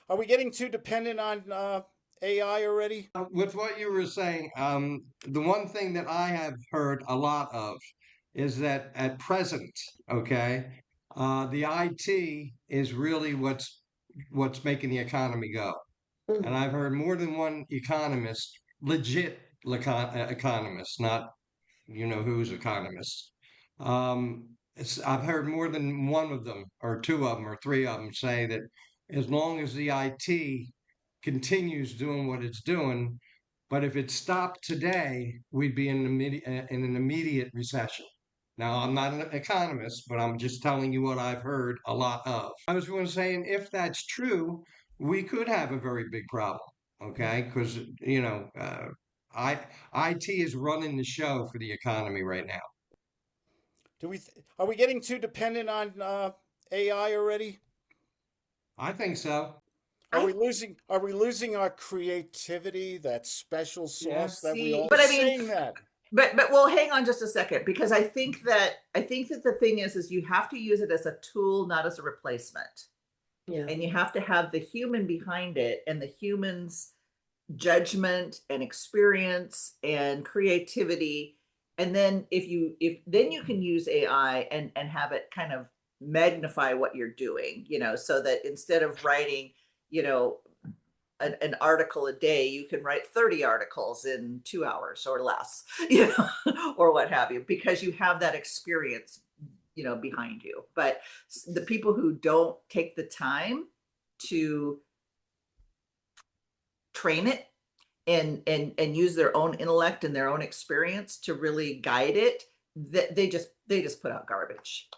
Are we getting too dependent on AI already? With what you were saying, the one thing that I have heard a lot of is that at present, okay, the IT is really what's making the economy go. And Mm. I've heard more than one economist, legit economist, not you know who's economist. I've heard more than one of them, or two of them, or three of them say that as long as the IT continues doing what it's doing, but if it stopped today, we'd be in an immediate recession. Now, I'm not an economist, but I'm just telling you what I've heard a lot of. I was going to say, and if that's true, we could have a very big problem, okay? Because, I, IT is running the show for the economy right now. Are we getting too dependent on AI already? I think so. I Are we losing our creativity, that special Yeah. sauce that we see, all but I mean, saying that? but well, hang on just a second, because I think that the thing is you have to use it as a tool, not as a replacement. Yeah. And you have to have the human behind it and the human's judgment and experience and creativity. And then if then you can use AI and have it kind of magnify what you're doing, so that instead of writing, you know an article a day, you can write 30 articles in 2 hours or less, or what have you, because you have that experience, behind you. But the people who don't take the time to train it and use their own intellect and their own experience to really guide it, that they just put out garbage.